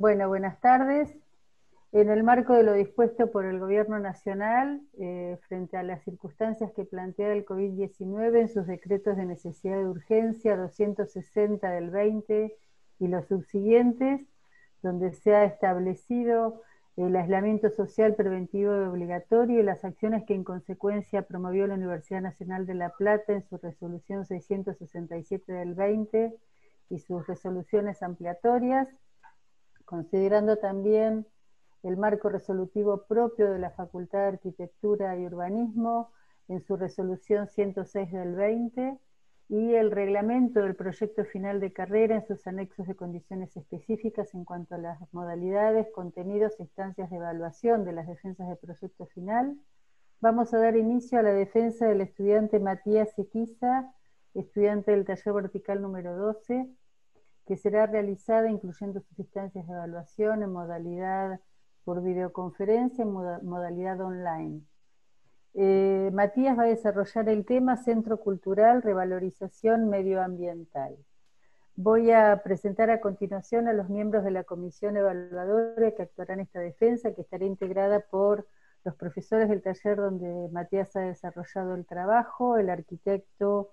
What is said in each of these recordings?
Bueno, buenas tardes. En el marco de lo dispuesto por el Gobierno Nacional, frente a las circunstancias que plantea el COVID-19 en sus decretos de necesidad de urgencia 260 del 20 y los subsiguientes, donde se ha establecido el aislamiento social preventivo y obligatorio y las acciones que en consecuencia promovió la Universidad Nacional de La Plata en su resolución 667 del 20 y sus resoluciones ampliatorias, considerando también el marco resolutivo propio de la Facultad de Arquitectura y Urbanismo en su resolución 106 del 20 y el reglamento del proyecto final de carrera en sus anexos de condiciones específicas en cuanto a las modalidades, contenidos e instancias de evaluación de las defensas del proyecto final. Vamos a dar inicio a la defensa del estudiante Matías Equiza, estudiante del taller vertical número 12, que será realizada incluyendo sus instancias de evaluación en modalidad por videoconferencia, en modalidad online. Matías va a desarrollar el tema Centro Cultural, Revalorización Medioambiental. Voy a presentar a continuación a los miembros de la comisión evaluadora que actuarán en esta defensa, que estará integrada por los profesores del taller donde Matías ha desarrollado el trabajo, el arquitecto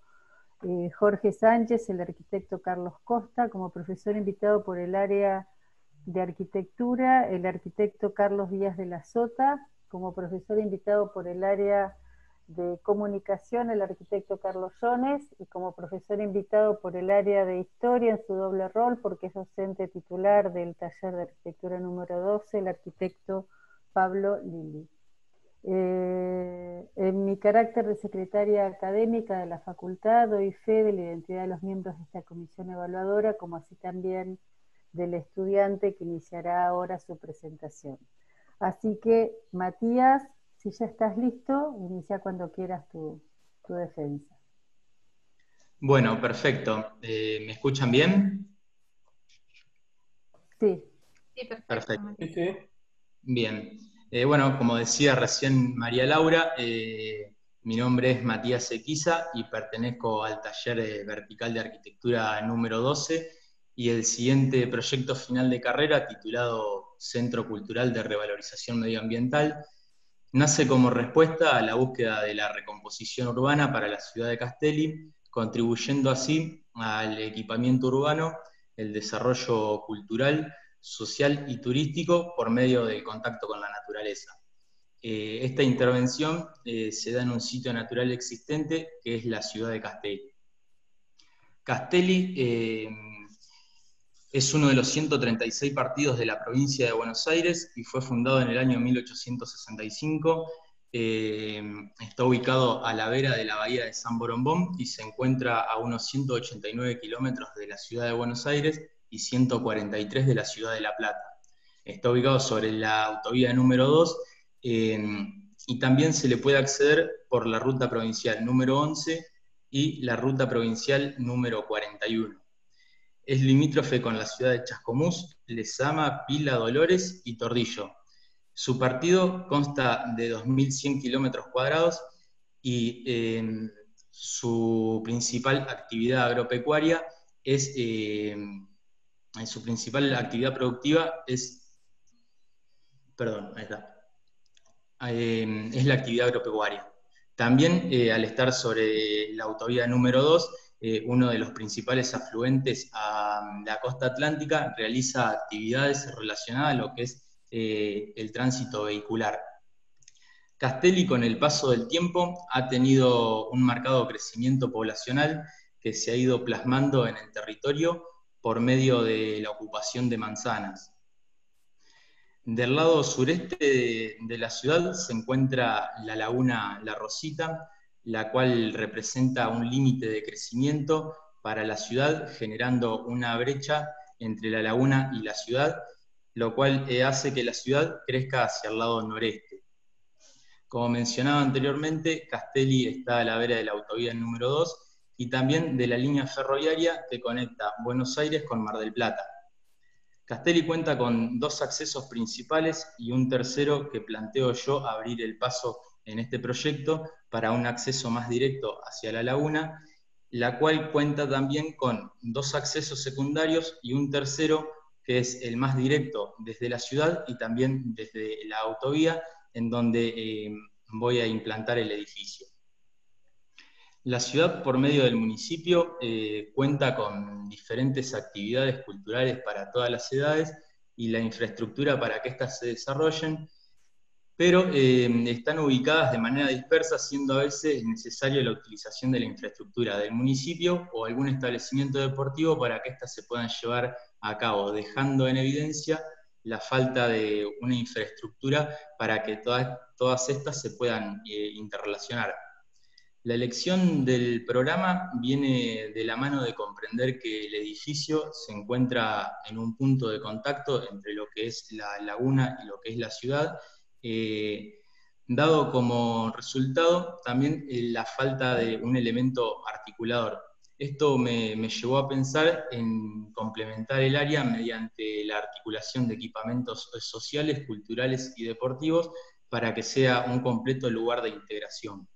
Jorge Sánchez, el arquitecto Carlos Costa, como profesor invitado por el área de arquitectura, el arquitecto Carlos Díaz de la Sota, como profesor invitado por el área de comunicación, el arquitecto Carlos Jones, y como profesor invitado por el área de historia en su doble rol, porque es docente titular del taller de arquitectura número 12, el arquitecto Pablo Lili. En mi carácter de secretaria académica de la facultad doy fe de la identidad de los miembros de esta comisión evaluadora, como así también del estudiante que iniciará ahora su presentación. Así que, Matías, si ya estás listo, inicia cuando quieras tu defensa. Bueno, perfecto. ¿Me escuchan bien? Sí. Sí, Perfecto. perfecto. Bien. Bueno, como decía recién María Laura, mi nombre es Matías Equiza y pertenezco al taller vertical de arquitectura número 12 y el siguiente proyecto final de carrera titulado Centro Cultural de Revalorización Medioambiental nace como respuesta a la búsqueda de la recomposición urbana para la ciudad de Castelli, contribuyendo así al equipamiento urbano, el desarrollo cultural, social y turístico por medio del contacto con la naturaleza. Esta intervención se da en un sitio natural existente que es la ciudad de Castelli. Castelli es uno de los 136 partidos de la provincia de Buenos Aires y fue fundado en el año 1865. Está ubicado a la vera de la bahía de San Borombón y se encuentra a unos 189 kilómetros de la ciudad de Buenos Aires y 143 de la ciudad de La Plata. Está ubicado sobre la autovía número 2 y también se le puede acceder por la ruta provincial número 11 y la ruta provincial número 41. Es limítrofe con la ciudad de Chascomús, Lezama, Pila, Dolores y Tordillo. Su partido consta de 2.100 kilómetros cuadrados y su principal actividad agropecuaria es, su principal actividad productiva es, es la actividad agropecuaria. También, al estar sobre la autovía número 2, uno de los principales afluentes a la costa atlántica realiza actividades relacionadas a lo que es el tránsito vehicular. Castelli, con el paso del tiempo, ha tenido un marcado crecimiento poblacional que se ha ido plasmando en el territorio por medio de la ocupación de manzanas. Del lado sureste de la ciudad se encuentra la laguna La Rosita, la cual representa un límite de crecimiento para la ciudad, generando una brecha entre la laguna y la ciudad, lo cual hace que la ciudad crezca hacia el lado noreste. Como mencionaba anteriormente, Castelli está a la vera de la autovía número 2 y también de la línea ferroviaria que conecta Buenos Aires con Mar del Plata. Castelli cuenta con dos accesos principales y un tercero que planteo yo abrir el paso en este proyecto para un acceso más directo hacia la laguna, la cual cuenta también con dos accesos secundarios y un tercero que es el más directo desde la ciudad y también desde la autovía, en donde voy a implantar el edificio. La ciudad, por medio del municipio, cuenta con diferentes actividades culturales para todas las edades y la infraestructura para que éstas se desarrollen, pero están ubicadas de manera dispersa, siendo a veces necesaria la utilización de la infraestructura del municipio o algún establecimiento deportivo para que éstas se puedan llevar a cabo, dejando en evidencia la falta de una infraestructura para que todas estas se puedan interrelacionar. La elección del programa viene de la mano de comprender que el edificio se encuentra en un punto de contacto entre lo que es la laguna y lo que es la ciudad, dado como resultado también la falta de un elemento articulador. Esto me llevó a pensar en complementar el área mediante la articulación de equipamientos sociales, culturales y deportivos para que sea un completo lugar de integración.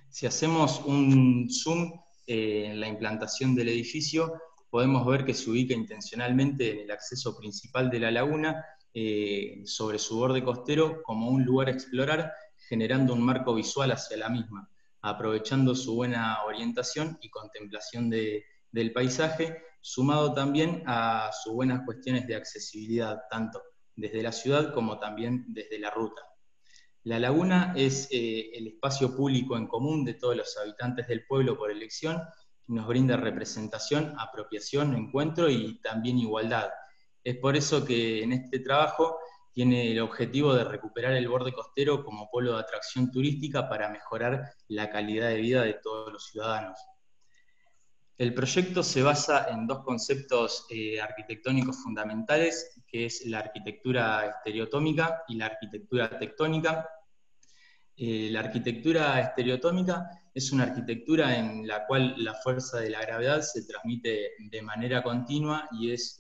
Si hacemos un zoom en la implantación del edificio, podemos ver que se ubica intencionalmente en el acceso principal de la laguna, sobre su borde costero, como un lugar a explorar, generando un marco visual hacia la misma, aprovechando su buena orientación y contemplación del paisaje, sumado también a sus buenas cuestiones de accesibilidad, tanto desde la ciudad como también desde la ruta. La laguna es el espacio público en común de todos los habitantes del pueblo por elección, y nos brinda representación, apropiación, encuentro y también igualdad. Es por eso que en este trabajo tiene el objetivo de recuperar el borde costero como polo de atracción turística para mejorar la calidad de vida de todos los ciudadanos. El proyecto se basa en dos conceptos arquitectónicos fundamentales, que es la arquitectura estereotómica y la arquitectura tectónica. La arquitectura estereotómica es una arquitectura en la cual la fuerza de la gravedad se transmite de manera continua y es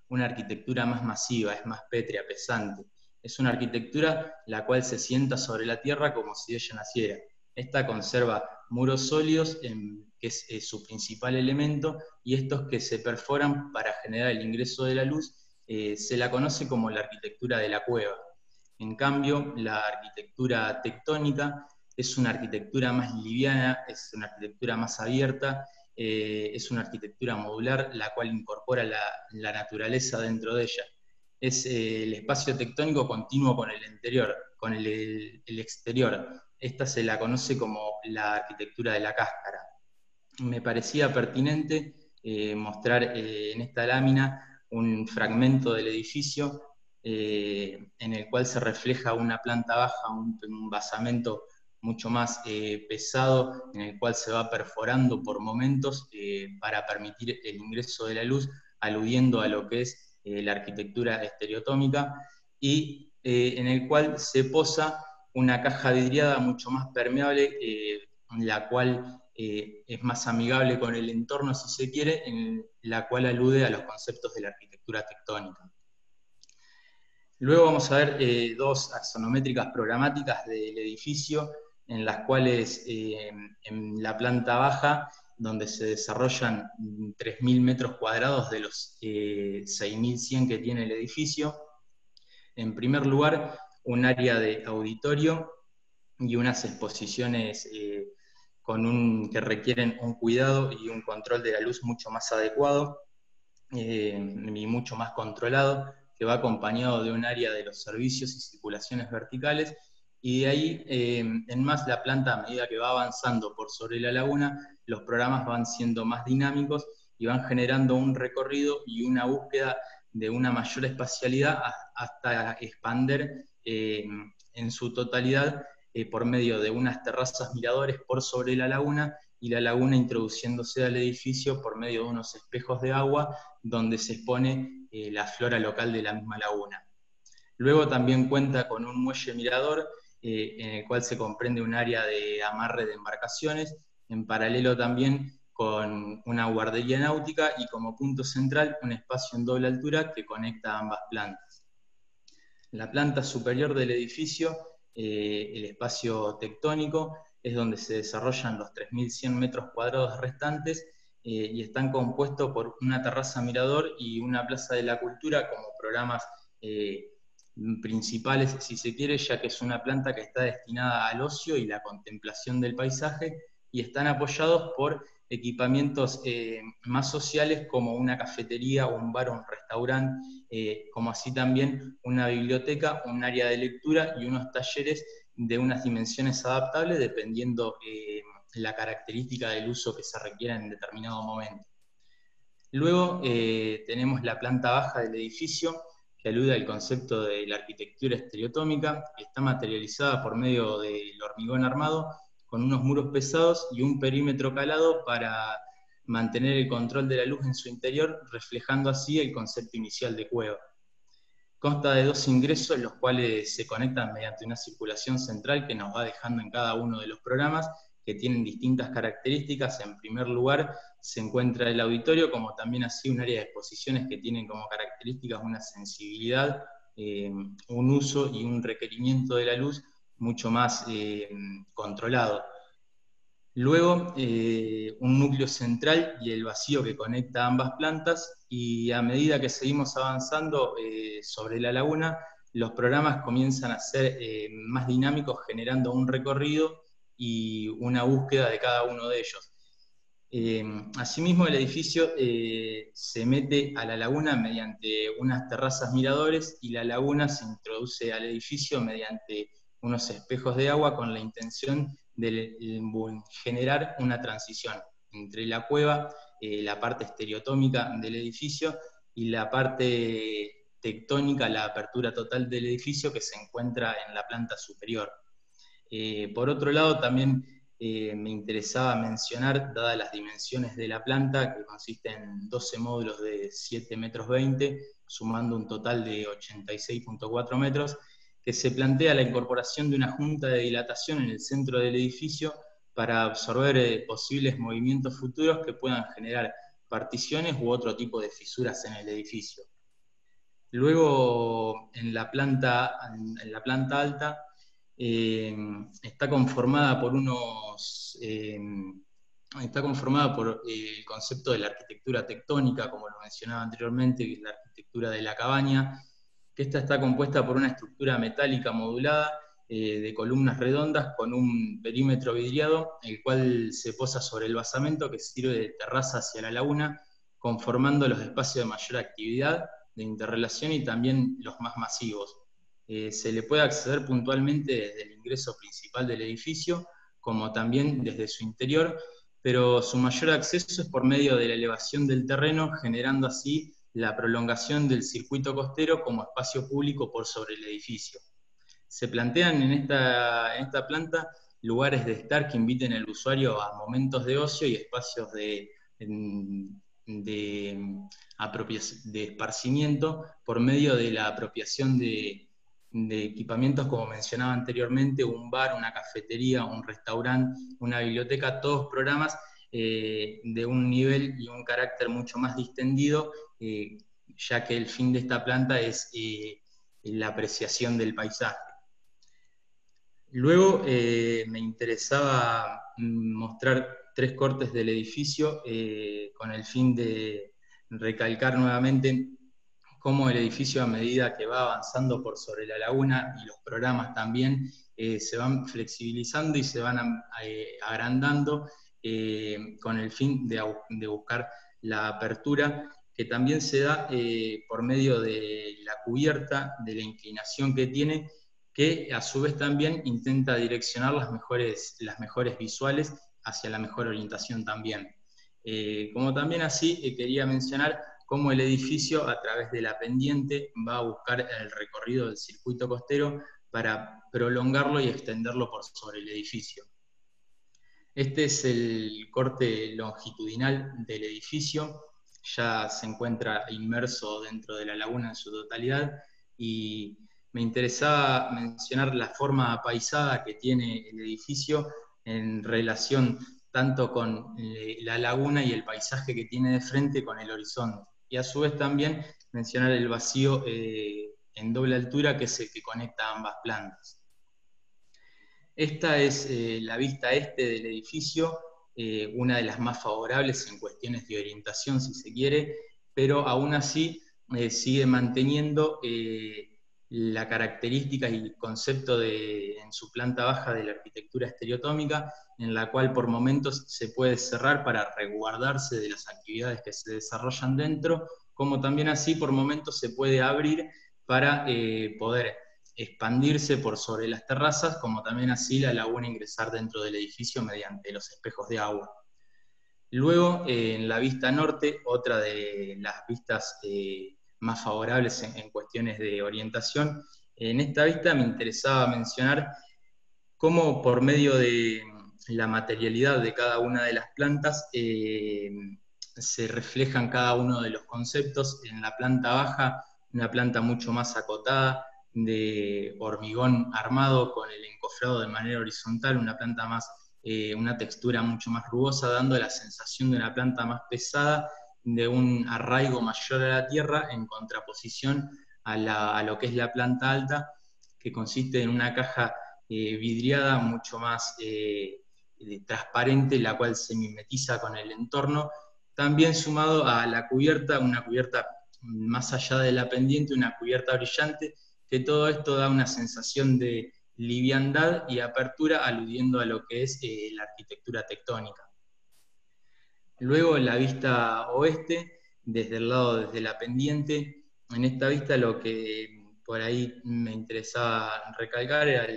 una arquitectura más masiva, es más pétrea, pesante. Es una arquitectura la cual se sienta sobre la tierra como si ella naciera. Esta conserva muros sólidos, que es su principal elemento, y estos que se perforan para generar el ingreso de la luz, se la conoce como la arquitectura de la cueva. En cambio, la arquitectura tectónica es una arquitectura más liviana, es una arquitectura más abierta, es una arquitectura modular, la cual incorpora la naturaleza dentro de ella. Es el espacio tectónico continuo con el interior, con el exterior. Esta se la conoce como la arquitectura de la cáscara. Me parecía pertinente mostrar en esta lámina un fragmento del edificio en el cual se refleja una planta baja, un basamento mucho más pesado, en el cual se va perforando por momentos para permitir el ingreso de la luz, aludiendo a lo que es la arquitectura estereotómica, y en el cual se posa una caja vidriada mucho más permeable, la cual es más amigable con el entorno, si se quiere, en la cual alude a los conceptos de la arquitectura tectónica. Luego vamos a ver dos axonométricas programáticas del edificio, en las cuales en la planta baja, donde se desarrollan 3.000 metros cuadrados de los 6.100 que tiene el edificio. En primer lugar, un área de auditorio y unas exposiciones que requieren un cuidado y un control de la luz mucho más adecuado y mucho más controlado, que va acompañado de un área de los servicios y circulaciones verticales, y de ahí en más la planta, a medida que va avanzando por sobre la laguna, los programas van siendo más dinámicos y van generando un recorrido y una búsqueda de una mayor espacialidad hasta expander en su totalidad por medio de unas terrazas miradores por sobre la laguna, y la laguna introduciéndose al edificio por medio de unos espejos de agua donde se expone la flora local de la misma laguna. Luego también cuenta con un muelle mirador en el cual se comprende un área de amarre de embarcaciones, en paralelo también con una guardería náutica y como punto central un espacio en doble altura que conecta ambas plantas. La planta superior del edificio, el espacio tectónico, es donde se desarrollan los 3.100 metros cuadrados restantes, y están compuestos por una terraza mirador y una plaza de la cultura como programas principales, si se quiere, ya que es una planta que está destinada al ocio y la contemplación del paisaje, y están apoyados por equipamientos más sociales como una cafetería, un bar o un restaurante, como así también una biblioteca, un área de lectura y unos talleres de unas dimensiones adaptables dependiendo la característica del uso que se requiera en determinado momento. Luego tenemos la planta baja del edificio, que alude al concepto de la arquitectura estereotómica, que está materializada por medio del hormigón armado, con unos muros pesados y un perímetro calado para mantener el control de la luz en su interior, reflejando así el concepto inicial de cueva. Consta de 2 ingresos, los cuales se conectan mediante una circulación central que nos va dejando en cada uno de los programas, que tienen distintas características. En primer lugar, se encuentra el auditorio, como también así un área de exposiciones que tienen como características una sensibilidad, un uso y un requerimiento de la luz mucho más controlado. Luego, un núcleo central y el vacío que conecta ambas plantas, y a medida que seguimos avanzando sobre la laguna, los programas comienzan a ser más dinámicos, generando un recorrido y una búsqueda de cada uno de ellos. Asimismo, el edificio se mete a la laguna mediante unas terrazas miradores, y la laguna se introduce al edificio mediante unos espejos de agua con la intención de generar una transición entre la cueva, la parte estereotómica del edificio, y la parte tectónica, la apertura total del edificio que se encuentra en la planta superior. Por otro lado, también me interesaba mencionar, dadas las dimensiones de la planta, que consiste en 12 módulos de 7,20 metros, sumando un total de 86,4 metros, que se plantea la incorporación de una junta de dilatación en el centro del edificio para absorber posibles movimientos futuros que puedan generar particiones u otro tipo de fisuras en el edificio. Luego, en la planta alta, está conformada por el concepto de la arquitectura tectónica, como lo mencionaba anteriormente, que es la arquitectura de la cabaña, que esta está compuesta por una estructura metálica modulada de columnas redondas con un perímetro vidriado, el cual se posa sobre el basamento, que sirve de terraza hacia la laguna, conformando los espacios de mayor actividad, de interrelación y también los más masivos. Se le puede acceder puntualmente desde el ingreso principal del edificio, como también desde su interior, pero su mayor acceso es por medio de la elevación del terreno, generando así la prolongación del circuito costero como espacio público por sobre el edificio. Se plantean en esta planta lugares de estar que inviten al usuario a momentos de ocio y espacios de esparcimiento por medio de la apropiación de equipamientos, como mencionaba anteriormente, un bar, una cafetería, un restaurante, una biblioteca, todos programas de un nivel y un carácter mucho más distendido, ya que el fin de esta planta es la apreciación del paisaje. Luego me interesaba mostrar 3 cortes del edificio con el fin de recalcar nuevamente cómo el edificio, a medida que va avanzando por sobre la laguna, y los programas también, se van flexibilizando y se van agrandando con el fin de buscar la apertura, que también se da por medio de la cubierta, de la inclinación que tiene, que a su vez también intenta direccionar las mejores visuales hacia la mejor orientación también. Como también así quería mencionar cómo el edificio, a través de la pendiente, va a buscar el recorrido del circuito costero para prolongarlo y extenderlo por sobre el edificio. Este es el corte longitudinal del edificio, ya se encuentra inmerso dentro de la laguna en su totalidad, y me interesaba mencionar la forma apaisada que tiene el edificio en relación tanto con la laguna y el paisaje que tiene de frente con el horizonte. Y a su vez también mencionar el vacío en doble altura, que es el que conecta ambas plantas. Esta es la vista este del edificio, una de las más favorables en cuestiones de orientación, si se quiere, pero aún así sigue manteniendo la característica y el concepto en su planta baja de la arquitectura estereotómica, en la cual por momentos se puede cerrar para resguardarse de las actividades que se desarrollan dentro, como también así por momentos se puede abrir para poder expandirse por sobre las terrazas, como también así la laguna ingresar dentro del edificio mediante los espejos de agua. Luego, en la vista norte, otra de las vistas más favorables en cuestiones de orientación, en esta vista me interesaba mencionar cómo por medio de la materialidad de cada una de las plantas se reflejan cada uno de los conceptos. En la planta baja, una planta mucho más acotada, de hormigón armado con el encofrado de manera horizontal, una planta más, una textura mucho más rugosa, dando la sensación de una planta más pesada, de un arraigo mayor a la tierra, en contraposición a lo que es la planta alta, que consiste en una caja vidriada mucho más transparente, la cual se mimetiza con el entorno, también sumado a la cubierta, una cubierta más allá de la pendiente, una cubierta brillante, que todo esto da una sensación de liviandad y apertura, aludiendo a lo que es la arquitectura tectónica. Luego la vista oeste, desde el lado, desde la pendiente, en esta vista lo que por ahí me interesaba recalcar era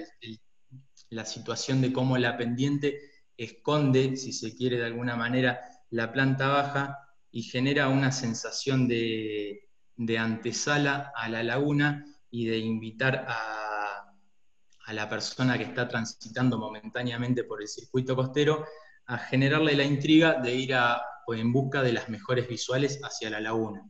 la situación de cómo la pendiente esconde, si se quiere de alguna manera, la planta baja y genera una sensación de antesala a la laguna y de invitar a la persona que está transitando momentáneamente por el circuito costero a generarle la intriga de ir en busca de las mejores visuales hacia la laguna.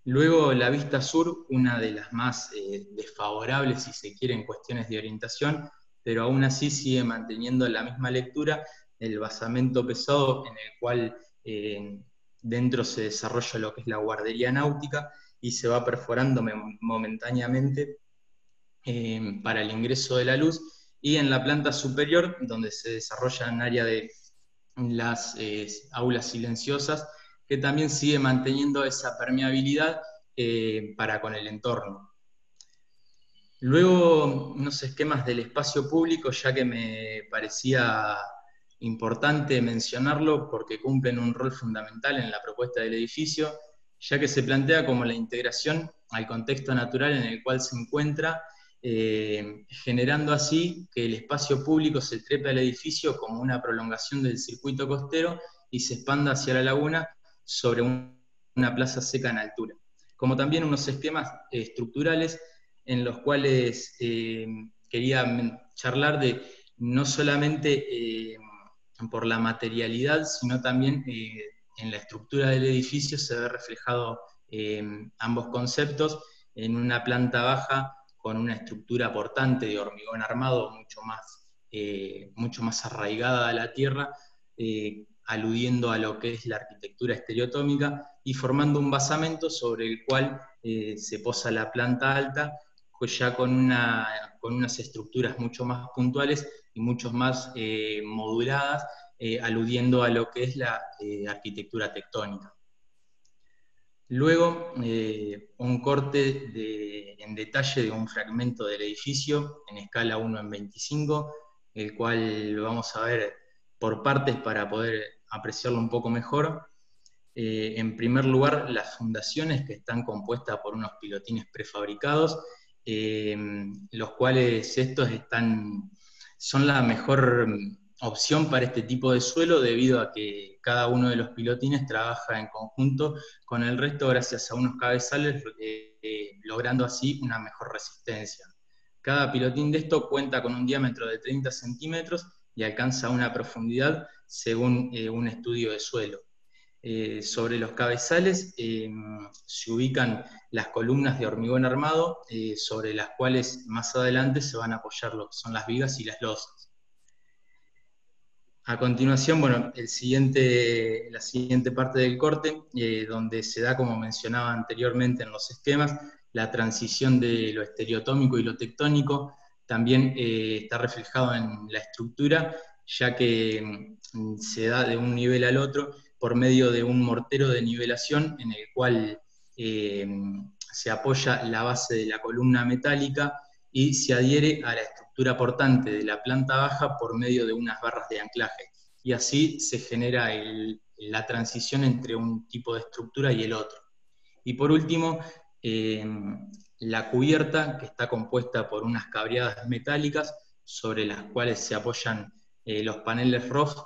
Luego la vista sur, una de las más desfavorables, si se quiere, en cuestiones de orientación, pero aún así sigue manteniendo la misma lectura, el basamento pesado en el cual dentro se desarrolla lo que es la guardería náutica y se va perforando momentáneamente para el ingreso de la luz, y en la planta superior, donde se desarrolla un área de las aulas silenciosas, que también sigue manteniendo esa permeabilidad para con el entorno. Luego, unos esquemas del espacio público, ya que me parecía importante mencionarlo porque cumplen un rol fundamental en la propuesta del edificio, ya que se plantea como la integración al contexto natural en el cual se encuentra, generando así que el espacio público se trepe al edificio como una prolongación del circuito costero y se expanda hacia la laguna sobre una plaza seca en altura. Como también unos esquemas estructurales en los cuales quería charlar de no solamente por la materialidad, sino también en la estructura del edificio se ve reflejado ambos conceptos en una planta baja con una estructura portante de hormigón armado mucho más arraigada a la tierra, aludiendo a lo que es la arquitectura estereotómica y formando un basamento sobre el cual se posa la planta alta, pues ya con unas estructuras mucho más puntuales y mucho más moduladas, aludiendo a lo que es la arquitectura tectónica. Luego, un corte en detalle de un fragmento del edificio en escala 1:25, el cual lo vamos a ver por partes para poder apreciarlo un poco mejor. En primer lugar, las fundaciones, que están compuestas por unos pilotines prefabricados, los cuales estos son la mejor opción para este tipo de suelo, debido a que cada uno de los pilotines trabaja en conjunto con el resto gracias a unos cabezales, logrando así una mejor resistencia. Cada pilotín de esto cuenta con un diámetro de 30 centímetros y alcanza una profundidad según un estudio de suelo. Sobre los cabezales se ubican las columnas de hormigón armado, sobre las cuales más adelante se van a apoyar lo que son las vigas y las losas. A continuación, bueno, la siguiente parte del corte, donde se da, como mencionaba anteriormente en los esquemas, la transición de lo estereotómico y lo tectónico, también está reflejado en la estructura, ya que se da de un nivel al otro por medio de un mortero de nivelación en el cual se apoya la base de la columna metálica y se adhiere a la estructura portante de la planta baja por medio de unas barras de anclaje. Y así se genera la transición entre un tipo de estructura y el otro. Y por último, la cubierta, que está compuesta por unas cabreadas metálicas sobre las cuales se apoyan los paneles rojos,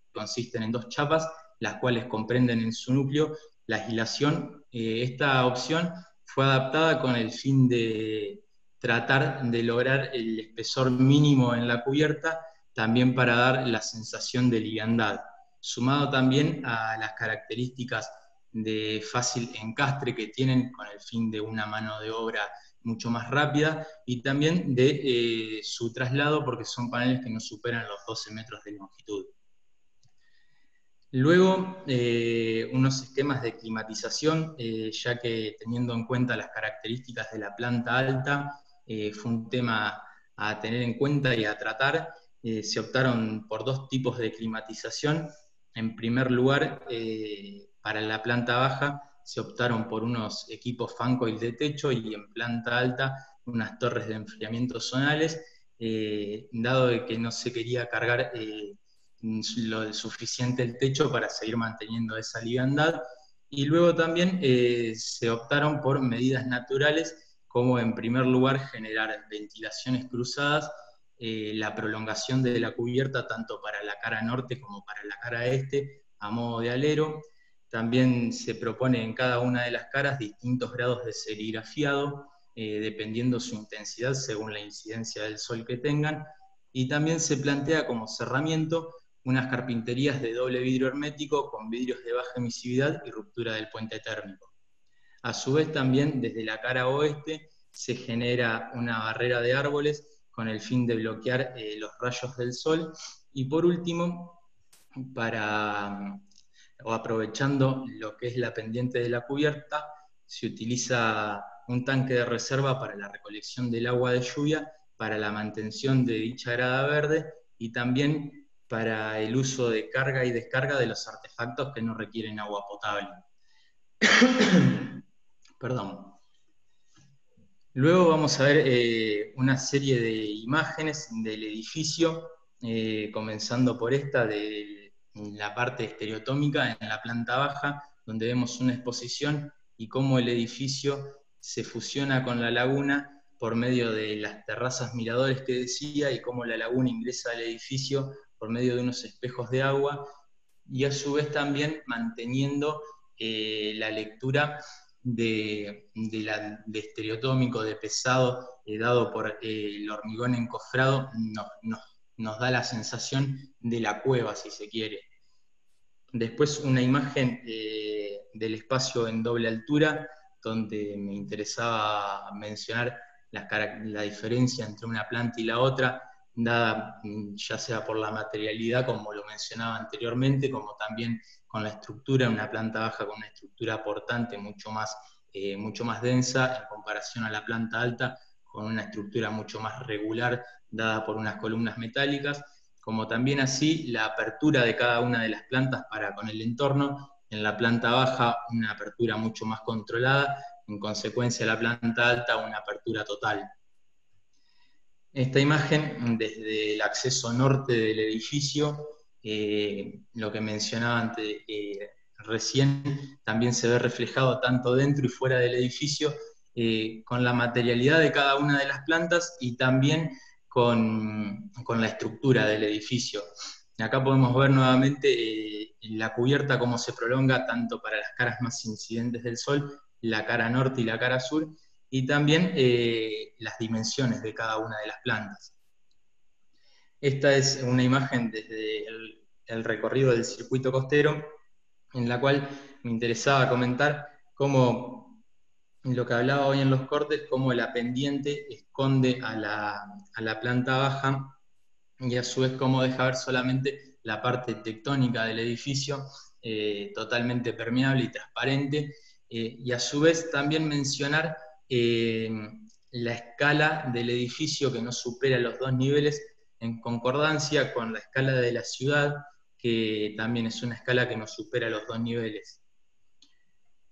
que consisten en 2 chapas, las cuales comprenden en su núcleo la agilación. Esta opción fue adaptada con el fin de tratar de lograr el espesor mínimo en la cubierta, también para dar la sensación de liviandad, sumado también a las características de fácil encastre que tienen con el fin de una mano de obra mucho más rápida y también de su traslado, porque son paneles que no superan los 12 metros de longitud. Luego, unos esquemas de climatización, ya que teniendo en cuenta las características de la planta alta, fue un tema a tener en cuenta y a tratar. Se optaron por 2 tipos de climatización. En primer lugar, para la planta baja, se optaron por unos equipos fan coil de techo y en planta alta unas torres de enfriamiento zonales, dado que no se quería cargar lo suficiente el techo para seguir manteniendo esa liviandad. Y luego también se optaron por medidas naturales, como en primer lugar generar ventilaciones cruzadas, la prolongación de la cubierta tanto para la cara norte como para la cara este, a modo de alero. También se propone en cada una de las caras distintos grados de serigrafiado, dependiendo su intensidad según la incidencia del sol que tengan. Y también se plantea como cerramiento unas carpinterías de doble vidrio hermético con vidrios de baja emisividad y ruptura del puente térmico. A su vez también desde la cara oeste se genera una barrera de árboles con el fin de bloquear los rayos del sol. Y por último, aprovechando lo que es la pendiente de la cubierta, se utiliza un tanque de reserva para la recolección del agua de lluvia, para la mantención de dicha grada verde y también para el uso de carga y descarga de los artefactos que no requieren agua potable. Perdón. Luego vamos a ver una serie de imágenes del edificio, comenzando por esta de la parte estereotómica en la planta baja, donde vemos una exposición y cómo el edificio se fusiona con la laguna por medio de las terrazas miradores que decía, y cómo la laguna ingresa al edificio por medio de unos espejos de agua, y a su vez también manteniendo la lectura de estereotómico, de pesado, dado por el hormigón encofrado, nos da la sensación de la cueva, si se quiere. Después una imagen del espacio en doble altura, donde me interesaba mencionar la diferencia entre una planta y la otra, dada ya sea por la materialidad, como lo mencionaba anteriormente, como también con la estructura, una planta baja con una estructura portante mucho más densa en comparación a la planta alta, con una estructura mucho más regular, dada por unas columnas metálicas, como también así la apertura de cada una de las plantas para con el entorno. En la planta baja una apertura mucho más controlada, en consecuencia la planta alta una apertura total. Esta imagen desde el acceso norte del edificio, lo que mencionaba antes, recién, también se ve reflejado tanto dentro y fuera del edificio, con la materialidad de cada una de las plantas y también con la estructura del edificio. Acá podemos ver nuevamente la cubierta cómo se prolonga tanto para las caras más incidentes del sol, la cara norte y la cara sur, y también las dimensiones de cada una de las plantas. Esta es una imagen desde el recorrido del circuito costero, en la cual me interesaba comentar cómo, lo que hablaba hoy en los cortes, cómo la pendiente esconde a la planta baja, y a su vez cómo deja ver solamente la parte tectónica del edificio, totalmente permeable y transparente, y a su vez también mencionar la escala del edificio que no supera los 2 niveles, en concordancia con la escala de la ciudad, que también es una escala que nos supera los 2 niveles.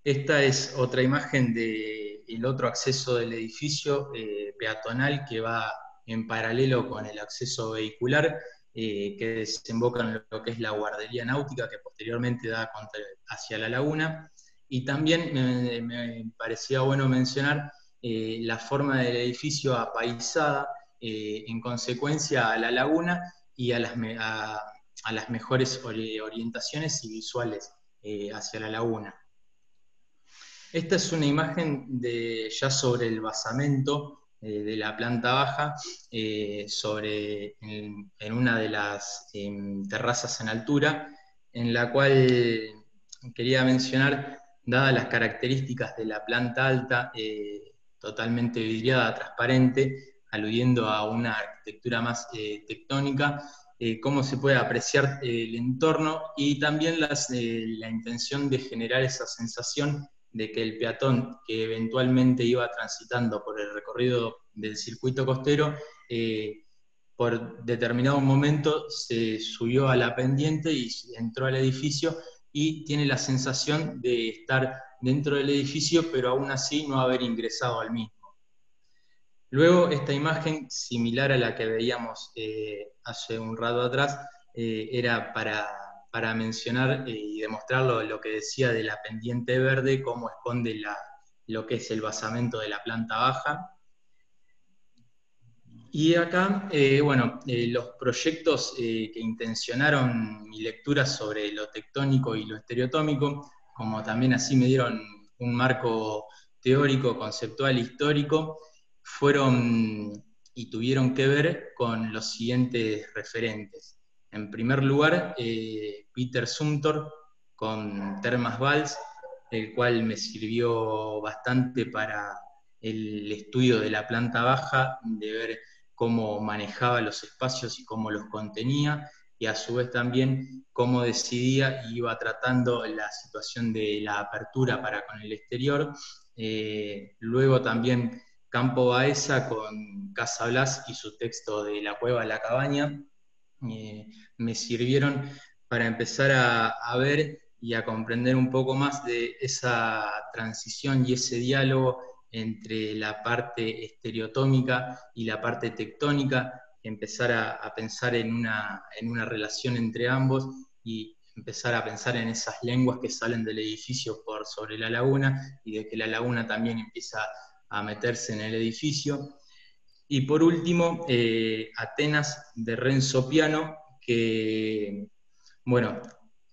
Esta es otra imagen del otro acceso del edificio peatonal que va en paralelo con el acceso vehicular, que desemboca en lo que es la guardería náutica, que posteriormente da hacia la laguna. Y también me parecía bueno mencionar la forma del edificio apaisada en consecuencia a la laguna y a las mejores orientaciones y visuales hacia la laguna. Esta es una imagen ya sobre el basamento de la planta baja, en una de las terrazas en altura, en la cual quería mencionar, dadas las características de la planta alta, totalmente vidriada, transparente, aludiendo a una arquitectura más tectónica, cómo se puede apreciar el entorno y también la intención de generar esa sensación de que el peatón que eventualmente iba transitando por el recorrido del circuito costero, por determinado momento se subió a la pendiente y entró al edificio y tiene la sensación de estar dentro del edificio, pero aún así no haber ingresado al mismo. Luego, esta imagen, similar a la que veíamos hace un rato atrás, era para mencionar y demostrar lo que decía de la pendiente verde, cómo esconde lo que es el basamento de la planta baja. Y acá, los proyectos que intencionaron mi lectura sobre lo tectónico y lo estereotómico, como también así me dieron un marco teórico, conceptual, histórico, fueron y tuvieron que ver con los siguientes referentes. En primer lugar, Peter Zumthor con Termas Valls, el cual me sirvió bastante para el estudio de la planta baja, de ver cómo manejaba los espacios y cómo los contenía, y a su vez también cómo decidía y iba tratando la situación de la apertura para con el exterior. Luego también Campo Baeza con Casa Blas y su texto de La cueva a la cabaña, me sirvieron para empezar a ver y a comprender un poco más de esa transición y ese diálogo entre la parte estereotómica y la parte tectónica, empezar a pensar en una relación entre ambos y empezar a pensar en esas lenguas que salen del edificio por sobre la laguna y de que la laguna también empieza a meterse en el edificio. Y por último, Atenas de Renzo Piano, que, bueno,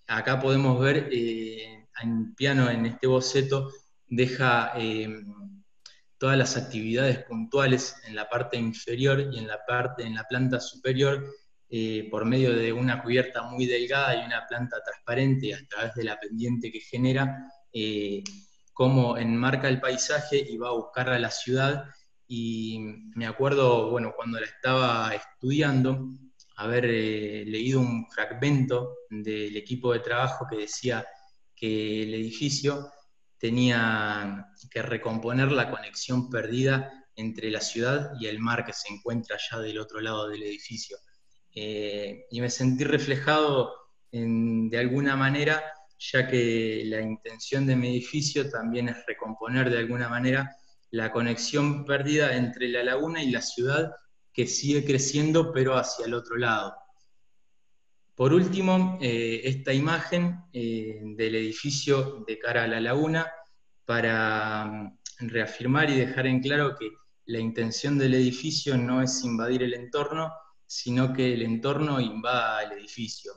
acá podemos ver en Piano, en este boceto, deja todas las actividades puntuales en la parte inferior y en la planta superior, por medio de una cubierta muy delgada y una planta transparente, a través de la pendiente que genera, cómo enmarca el paisaje y va a buscar a la ciudad. Y me acuerdo, bueno, cuando la estaba estudiando, haber leído un fragmento del equipo de trabajo que decía que el edificio tenía que recomponer la conexión perdida entre la ciudad y el mar que se encuentra allá del otro lado del edificio. Y me sentí reflejado de alguna manera, ya que la intención de mi edificio también es recomponer de alguna manera la conexión perdida entre la laguna y la ciudad, que sigue creciendo pero hacia el otro lado. Por último, esta imagen del edificio de cara a la laguna, para reafirmar y dejar en claro que la intención del edificio no es invadir el entorno, sino que el entorno invada al edificio.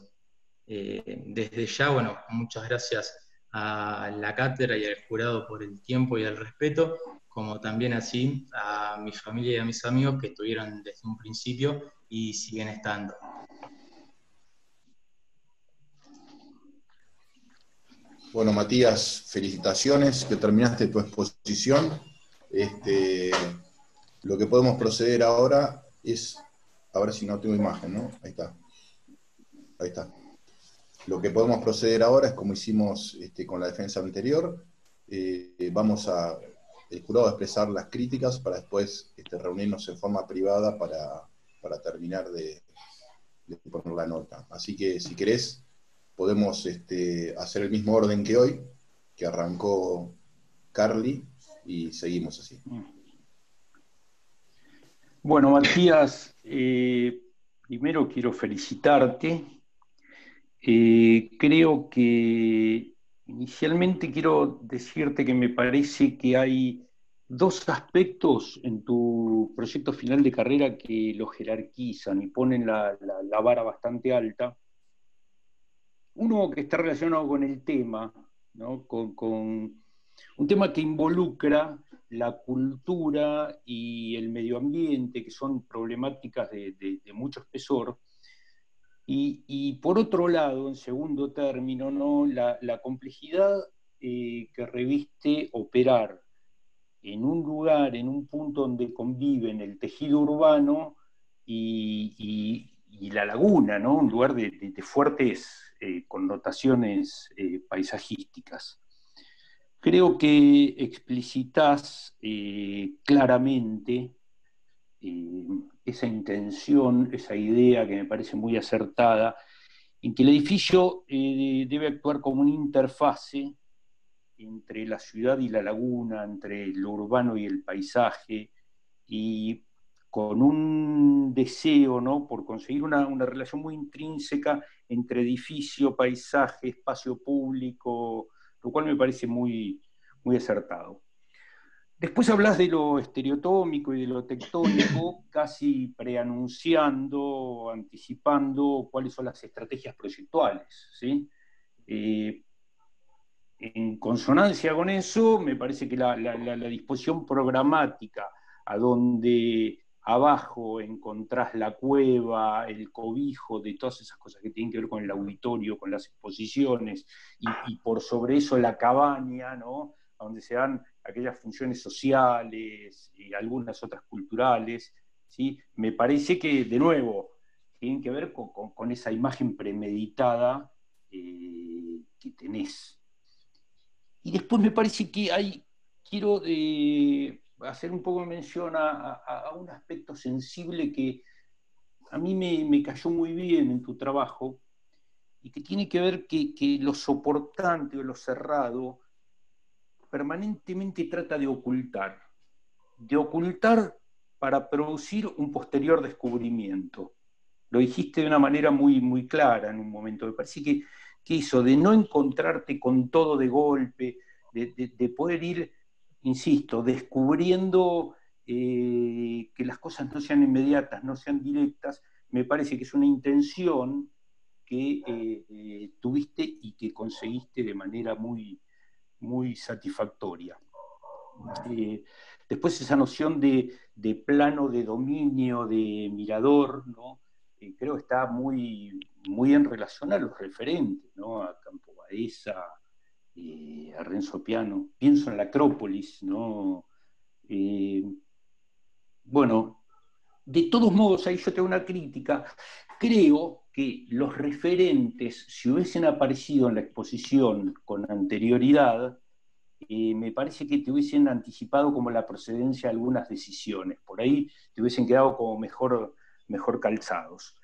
Desde ya, bueno, muchas gracias a la cátedra y al jurado por el tiempo y el respeto, como también así a mi familia y a mis amigos que estuvieron desde un principio y siguen estando. Bueno, Matías, felicitaciones que terminaste tu exposición. Lo que podemos proceder ahora es, a ver si no tengo imagen, ¿no? Ahí está. Ahí está. Lo que podemos proceder ahora es como hicimos con la defensa anterior. Vamos el jurado a expresar las críticas para después reunirnos en forma privada para terminar de de poner la nota. Así que si querés, podemos hacer el mismo orden que hoy, que arrancó Carly, y seguimos así. Bueno, Matías, primero quiero felicitarte. Creo que inicialmente quiero decirte que me parece que hay dos aspectos en tu proyecto final de carrera que lo jerarquizan y ponen la vara bastante alta. Uno que está relacionado con el tema, ¿no? con un tema que involucra la cultura y el medio ambiente, que son problemáticas de mucho espesor. Y por otro lado, en segundo término, ¿no? la complejidad que reviste operar en un lugar, en un punto donde conviven el tejido urbano y la laguna, ¿no? Un lugar de fuertes connotaciones paisajísticas. Creo que explicitas claramente esa intención, esa idea que me parece muy acertada, en que el edificio debe actuar como una interfase entre la ciudad y la laguna, entre lo urbano y el paisaje, y con un deseo, ¿no? Por conseguir una relación muy intrínseca entre edificio, paisaje, espacio público, lo cual me parece muy, muy acertado. Después hablas de lo estereotómico y de lo tectónico, casi preanunciando, anticipando cuáles son las estrategias proyectuales, ¿sí? En consonancia con eso, me parece que la disposición programática, a donde abajo encontrás la cueva, el cobijo de todas esas cosas que tienen que ver con el auditorio, con las exposiciones, y por sobre eso la cabaña, ¿no? Donde se dan aquellas funciones sociales y algunas otras culturales, ¿sí? Me parece que, de nuevo, tienen que ver con esa imagen premeditada que tenés. Y después me parece que quiero hacer un poco de mención a un aspecto sensible que a mí me cayó muy bien en tu trabajo y que tiene que ver que lo soportante o lo cerrado permanentemente trata de ocultar para producir un posterior descubrimiento. Lo dijiste de una manera muy, muy clara en un momento. Me parece que eso de no encontrarte con todo de golpe, de poder ir, insisto, descubriendo que las cosas no sean inmediatas, no sean directas, me parece que es una intención que tuviste y que conseguiste de manera muy, muy satisfactoria. Después esa noción de plano de dominio, de mirador, ¿no? Creo que está muy, muy en relación a los referentes, ¿no? A Campo Baeza, a Renzo Piano. Pienso en la Acrópolis, ¿no? Bueno, de todos modos, ahí yo tengo una crítica. Creo que los referentes, si hubiesen aparecido en la exposición con anterioridad, me parece que te hubiesen anticipado como la procedencia de algunas decisiones. Por ahí te hubiesen quedado como mejor calzados.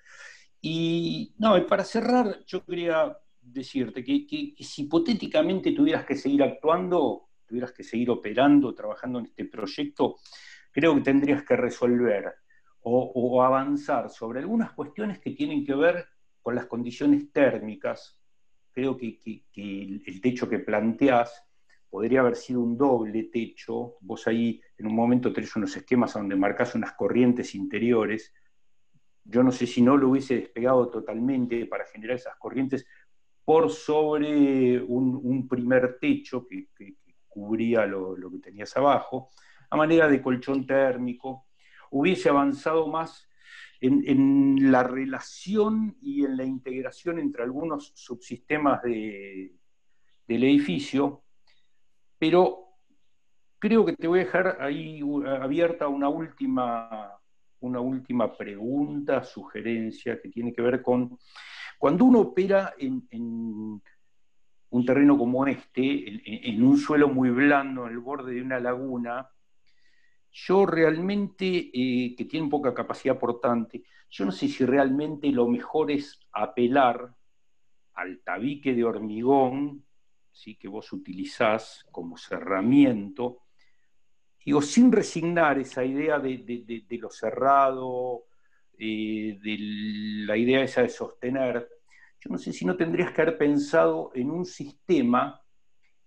Y no, y para cerrar, yo quería decirte que si hipotéticamente tuvieras que seguir actuando, tuvieras que seguir operando, trabajando en este proyecto, creo que tendrías que resolver o avanzar sobre algunas cuestiones que tienen que ver con las condiciones térmicas. Creo que el techo que planteás podría haber sido un doble techo. Vos ahí en un momento tenés unos esquemas donde marcás unas corrientes interiores. Yo no sé si no lo hubiese despegado totalmente para generar esas corrientes por sobre un primer techo que cubría lo que tenías abajo, a manera de colchón térmico. Hubiese avanzado más en la relación y en la integración entre algunos subsistemas del edificio, pero creo que te voy a dejar ahí abierta una última pregunta, sugerencia, que tiene que ver con cuando uno opera en un terreno como este, en un suelo muy blando, en el borde de una laguna, yo realmente, que tienen poca capacidad portante, yo no sé si realmente lo mejor es apelar al tabique de hormigón, ¿sí?, que vos utilizás como cerramiento, digo, sin resignar esa idea de lo cerrado, de la idea esa de sostener. Yo no sé si no tendrías que haber pensado en un sistema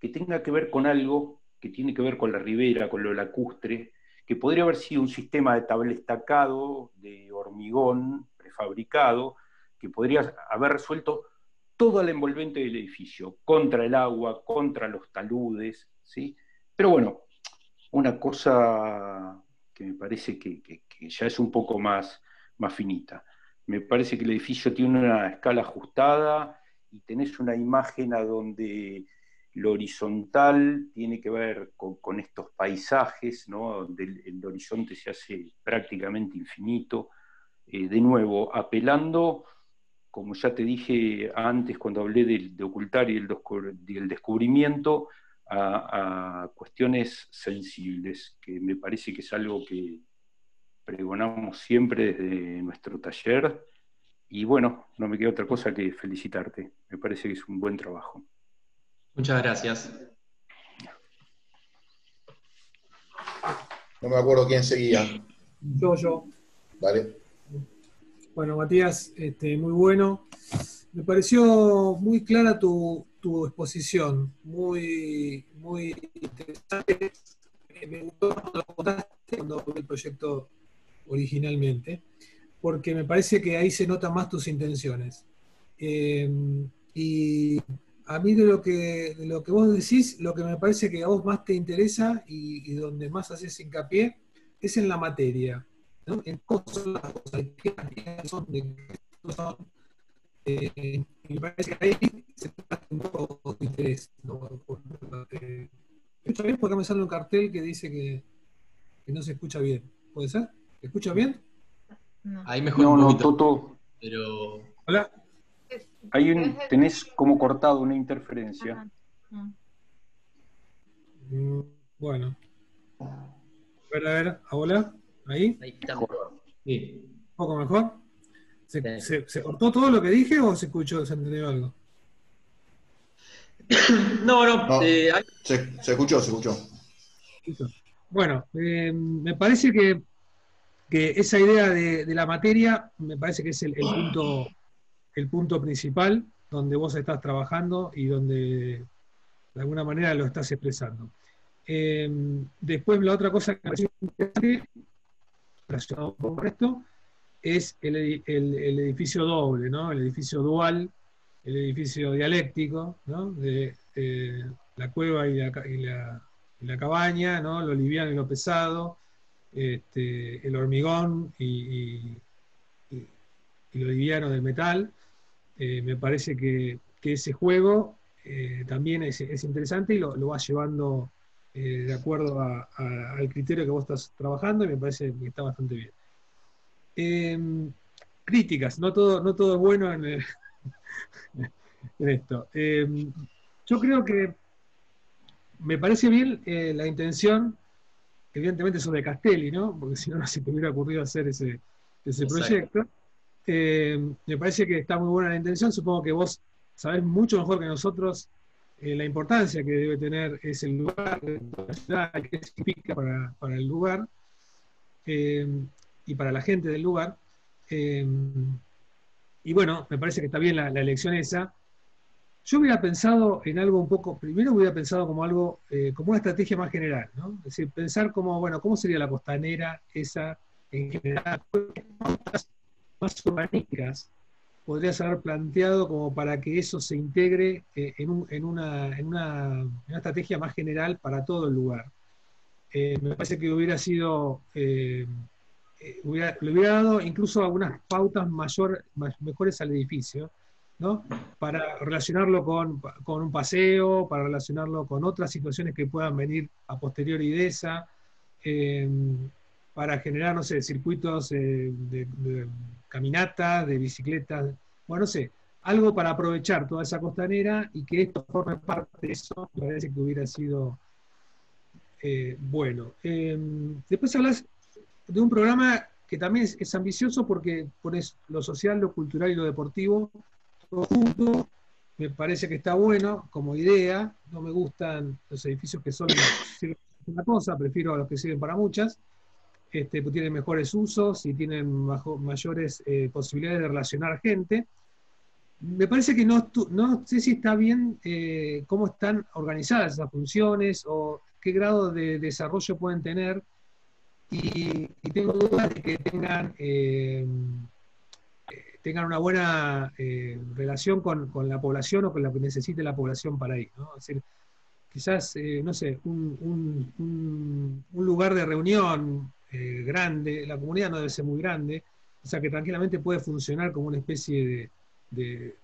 que tenga que ver con algo que tiene que ver con la ribera, con lo lacustre, que podría haber sido un sistema de tablestacado, de hormigón prefabricado, que podría haber resuelto todo el envolvente del edificio, contra el agua, contra los taludes, ¿sí? Pero bueno, una cosa que me parece que ya es un poco más finita. Me parece que el edificio tiene una escala ajustada y tenés una imagen a donde lo horizontal tiene que ver con estos paisajes, ¿no?, donde el horizonte se hace prácticamente infinito. De nuevo, apelando, como ya te dije antes cuando hablé de ocultar y del descubrimiento, a cuestiones sensibles, que me parece que es algo que pregonamos siempre desde nuestro taller. Y bueno, no me queda otra cosa que felicitarte. Me parece que es un buen trabajo. Muchas gracias. No me acuerdo quién seguía. Yo. Vale. Bueno, Matías, muy bueno. Me pareció muy clara tu exposición, muy interesante. Me gustó cuando lo contaste, cuando vi el proyecto originalmente, porque me parece que ahí se notan más tus intenciones. Y a mí de lo que vos decís, lo que me parece que a vos más te interesa y donde más haces hincapié es en la materia, ¿no? En cómo son las cosas, de qué materiales son, de qué son. Y me parece que ahí se trata un poco de interés, ¿no? ¿Escucha bien? Porque me sale un cartel que dice que no se escucha bien. ¿Puede ser? ¿Se escucha bien? No. Ahí mejor un poquito. Toto. Pero... Hola. Tenés como cortado una interferencia. Bueno. A ver, ¿ahora? ¿Ahí? Ahí está mejor. Sí. ¿Un poco mejor? ¿Se cortó todo lo que dije o se escuchó, se entendió algo? No, se escuchó. Bueno, me parece que esa idea de la materia, me parece que es el punto principal donde vos estás trabajando y donde de alguna manera lo estás expresando. Después la otra cosa que me parece interesante, relacionado con esto, es el edificio doble, ¿no? El edificio dual, el edificio dialéctico, ¿no? De la cueva y la cabaña, ¿no? Lo liviano y lo pesado, el hormigón y lo liviano del metal. Me parece que ese juego también es interesante y lo vas llevando de acuerdo al criterio que vos estás trabajando, y me parece que está bastante bien. Críticas, no todo es bueno en esto. Yo creo que me parece bien la intención, evidentemente eso de Castelli, ¿no? Porque si no, no se te hubiera ocurrido hacer ese proyecto. Me parece que está muy buena la intención. Supongo que vos sabés mucho mejor que nosotros la importancia que debe tener ese lugar, la ciudad, qué significa para el lugar y para la gente del lugar. Y bueno, me parece que está bien la elección esa. Yo hubiera pensado en algo un poco, primero hubiera pensado como algo, como una estrategia más general, ¿no? Es decir, pensar como, bueno, ¿cómo sería la costanera esa en general? Más urbanísticas podrías haber planteado como para que eso se integre en una estrategia más general para todo el lugar. Me parece que hubiera sido, le hubiera dado incluso algunas pautas mejores al edificio, ¿no? Para relacionarlo con un paseo, para relacionarlo con otras situaciones que puedan venir a posteriori de esa, para generar, no sé, circuitos de caminatas, de bicicletas, bueno, no sé, algo para aprovechar toda esa costanera y que esto forme parte de eso. Me parece que hubiera sido Bueno, después hablas de un programa que también es ambicioso porque pones lo social, lo cultural y lo deportivo todo junto. Me parece que está bueno como idea. No me gustan los edificios que sirven para una cosa, prefiero a los que sirven para muchas. Pues tienen mejores usos y tienen mayores posibilidades de relacionar gente. Me parece que no sé si está bien cómo están organizadas esas funciones o qué grado de desarrollo pueden tener, y tengo dudas de que tengan una buena relación con la población o con lo que necesite la población para ir, ¿no? Es decir, quizás, no sé, un lugar de reunión grande, la comunidad no debe ser muy grande, o sea que tranquilamente puede funcionar como una especie de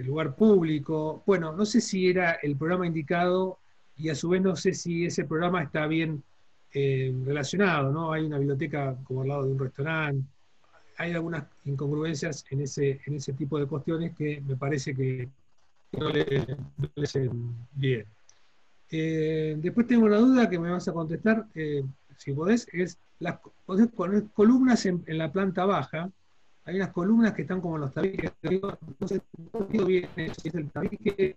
lugar público. Bueno, no sé si era el programa indicado y a su vez no sé si ese programa está bien relacionado, ¿no? Hay una biblioteca como al lado de un restaurante, hay algunas incongruencias en ese tipo de cuestiones que me parece que no le hacen bien. Después tengo una duda que me vas a contestar, si podés, es, podés poner columnas en la planta baja. Hay unas columnas que están como en los tabiques. No sé, no entiendo bien si es el tabique,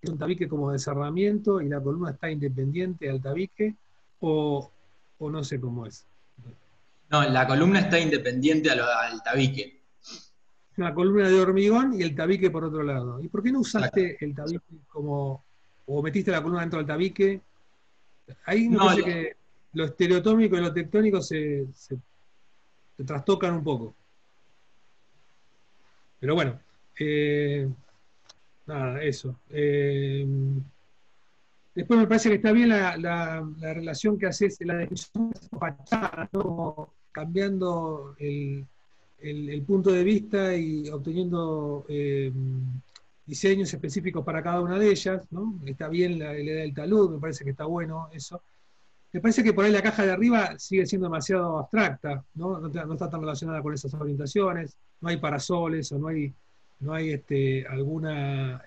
es un tabique como de cerramiento y la columna está independiente al tabique, o no sé cómo es. No, la columna está independiente al tabique. Una columna de hormigón y el tabique por otro lado. ¿Y por qué no usaste Exacto. el tabique o metiste la columna dentro del tabique? Ahí me No, parece que lo estereotómico y lo tectónico se trastocan un poco. Pero bueno, nada, eso. Después me parece que está bien la relación que haces, la definición de fachadas, ¿no? Cambiando el punto de vista y obteniendo diseños específicos para cada una de ellas, ¿no? Está bien la idea del talud, me parece que está bueno eso. Me parece que por ahí la caja de arriba sigue siendo demasiado abstracta, ¿no? No está tan relacionada con esas orientaciones, no hay parasoles o no hay alguna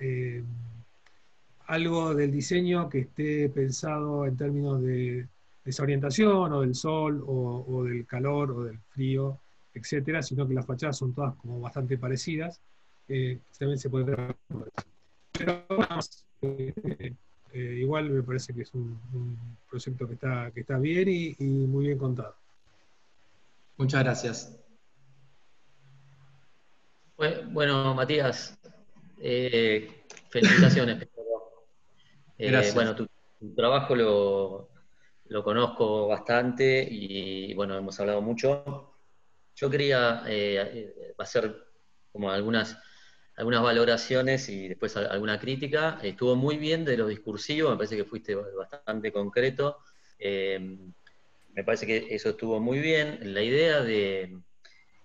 algo del diseño que esté pensado en términos de esa orientación o del sol o del calor o del frío, etcétera, sino que las fachadas son todas como bastante parecidas. También se puede ver. Pero vamos, igual me parece que es un proyecto que está bien y muy bien contado. muchas gracias. Bueno, Matías, felicitaciones. Gracias. Bueno, tu trabajo lo conozco bastante y bueno, hemos hablado mucho. Yo quería hacer como algunas valoraciones y después alguna crítica. Estuvo muy bien de lo discursivo, me parece que fuiste bastante concreto. Me parece que eso estuvo muy bien. La idea de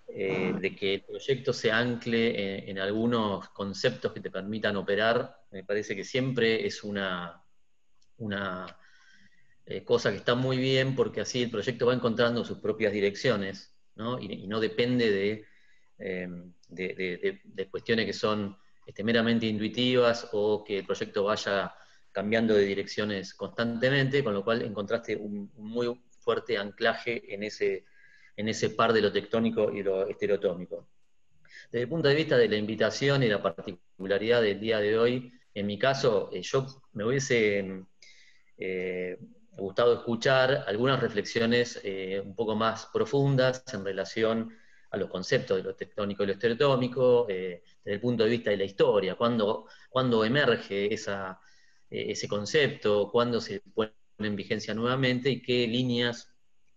que el proyecto se ancle en algunos conceptos que te permitan operar, me parece que siempre es una cosa que está muy bien porque así el proyecto va encontrando sus propias direcciones, ¿no? Y no depende de cuestiones que son meramente intuitivas o que el proyecto vaya cambiando de direcciones constantemente, con lo cual encontraste un muy fuerte anclaje en ese par de lo tectónico y lo estereotómico. Desde el punto de vista de la invitación y la particularidad del día de hoy, en mi caso, yo me hubiese gustado escuchar algunas reflexiones un poco más profundas en relación a los conceptos de lo tectónico y lo estereotómico, desde el punto de vista de la historia, cuándo emerge ese concepto, cuándo se pone en vigencia nuevamente y qué líneas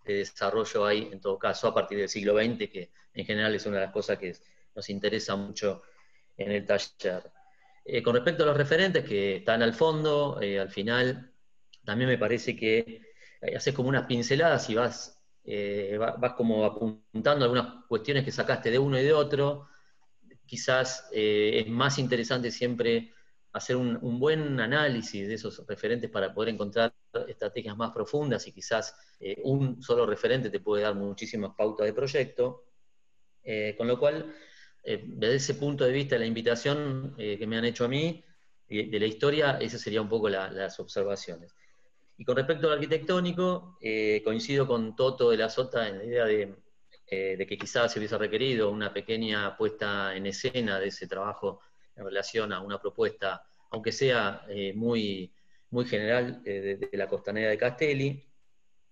de desarrollo hay en todo caso a partir del siglo XX, que en general es una de las cosas que nos interesa mucho en el taller. Con respecto a los referentes que están al fondo, al final, también me parece que haces como unas pinceladas y vas como apuntando algunas cuestiones que sacaste de uno y de otro. Quizás es más interesante siempre hacer un buen análisis de esos referentes para poder encontrar estrategias más profundas y quizás un solo referente te puede dar muchísimas pautas de proyecto. Con lo cual, desde ese punto de vista, la invitación que me han hecho a mí de la historia, esas serían un poco las observaciones. Y con respecto al arquitectónico, coincido con Toto de la Sota en la idea de que quizás se hubiese requerido una pequeña puesta en escena de ese trabajo en relación a una propuesta, aunque sea muy, muy general, de la Costanera de Castelli.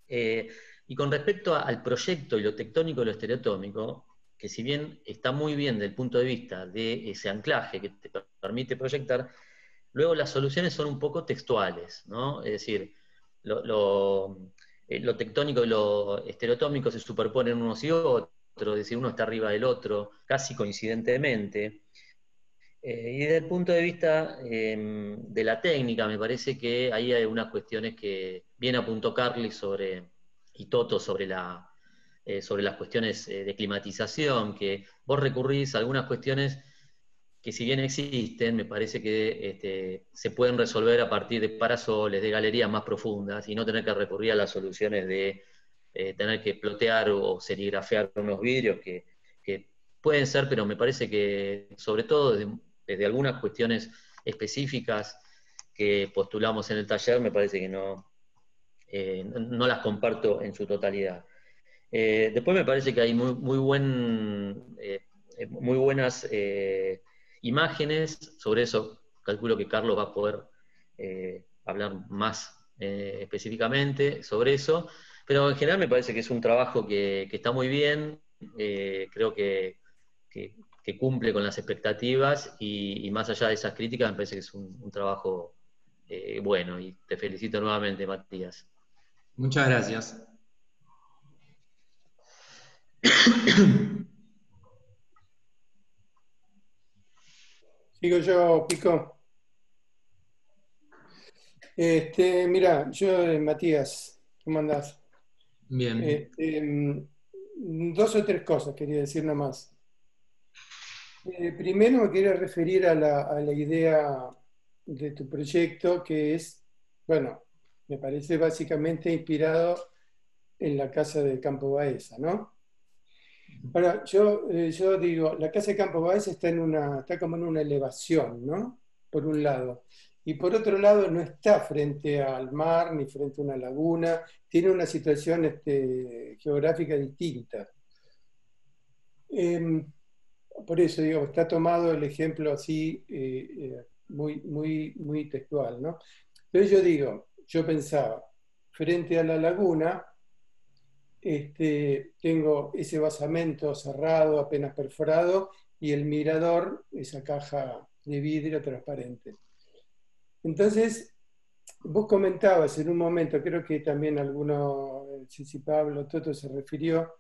Y con respecto al proyecto y lo tectónico y lo estereotómico, que si bien está muy bien desde el punto de vista de ese anclaje que te permite proyectar, luego las soluciones son un poco textuales, ¿no? Es decir, lo tectónico y lo estereotómico se superponen unos y otros, es decir, uno está arriba del otro, casi coincidentemente. Y desde el punto de vista de la técnica, me parece que ahí hay unas cuestiones que bien apuntó Carly y Toto sobre las cuestiones de climatización, que vos recurrís a algunas cuestiones que si bien existen, me parece que se pueden resolver a partir de parasoles, de galerías más profundas, y no tener que recurrir a las soluciones de tener que plotear o serigrafear unos vidrios que pueden ser, pero me parece que sobre todo desde algunas cuestiones específicas que postulamos en el taller, me parece que no las comparto en su totalidad. Después me parece que hay muy buenas imágenes. Sobre eso calculo que Carlos va a poder hablar más específicamente sobre eso, pero en general me parece que es un trabajo que está muy bien, creo que cumple con las expectativas y más allá de esas críticas me parece que es un trabajo bueno, y te felicito nuevamente, Matías. Muchas gracias. Sigo yo, Pico. Mira, yo, Matías, ¿cómo andás? Bien. Dos o tres cosas quería decir nomás. Primero me quería referir a la idea de tu proyecto, que es, bueno, me parece básicamente inspirado en la casa de Campo Baeza, ¿no? Ahora, yo digo, la casa de Campo Baeza está como en una elevación, ¿no? Por un lado. Y por otro lado, no está frente al mar ni frente a una laguna, tiene una situación geográfica distinta. Por eso digo, está tomado el ejemplo así muy textual, ¿no? Entonces yo pensaba, frente a la laguna, tengo ese basamento cerrado, apenas perforado, y el mirador, esa caja de vidrio transparente. Entonces, vos comentabas en un momento, creo que también alguno, si Pablo, Toto se refirió,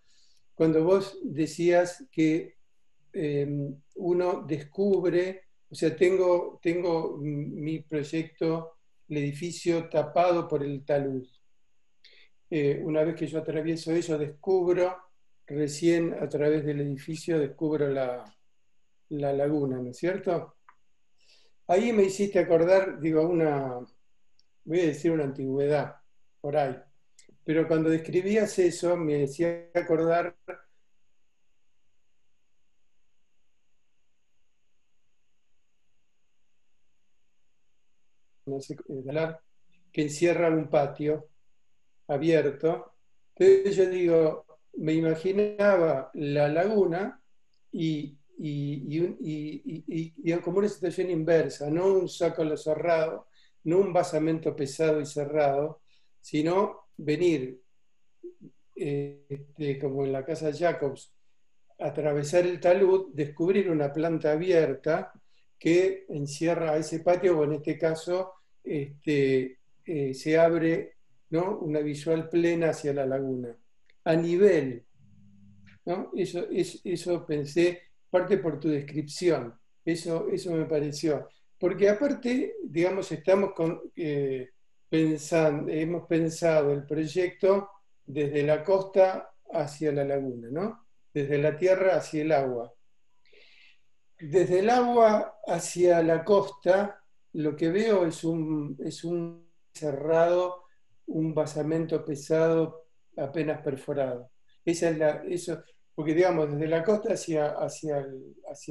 cuando vos decías que uno descubre, o sea, tengo mi proyecto, el edificio tapado por el talud. Una vez que yo atravieso eso, descubro, recién a través del edificio, descubro la laguna, ¿no es cierto? Ahí me hiciste acordar, digo, voy a decir una antigüedad, por ahí. Pero cuando describías eso, me hacía acordar que encierra un patio abierto. Entonces yo digo, me imaginaba la laguna y como una situación inversa, no un zócalo cerrado, no un basamento pesado y cerrado, sino venir, como en la casa Jacobs, atravesar el talud, descubrir una planta abierta que encierra ese patio, o en este caso se abre, ¿no?, una visual plena hacia la laguna. A nivel, ¿no? Eso pensé, parte por tu descripción, eso me pareció. Porque aparte, digamos, hemos pensado el proyecto desde la costa hacia la laguna, ¿no? Desde la tierra hacia el agua. Desde el agua hacia la costa, lo que veo es un cerrado, un basamento pesado apenas perforado. Porque digamos, desde la costa hacia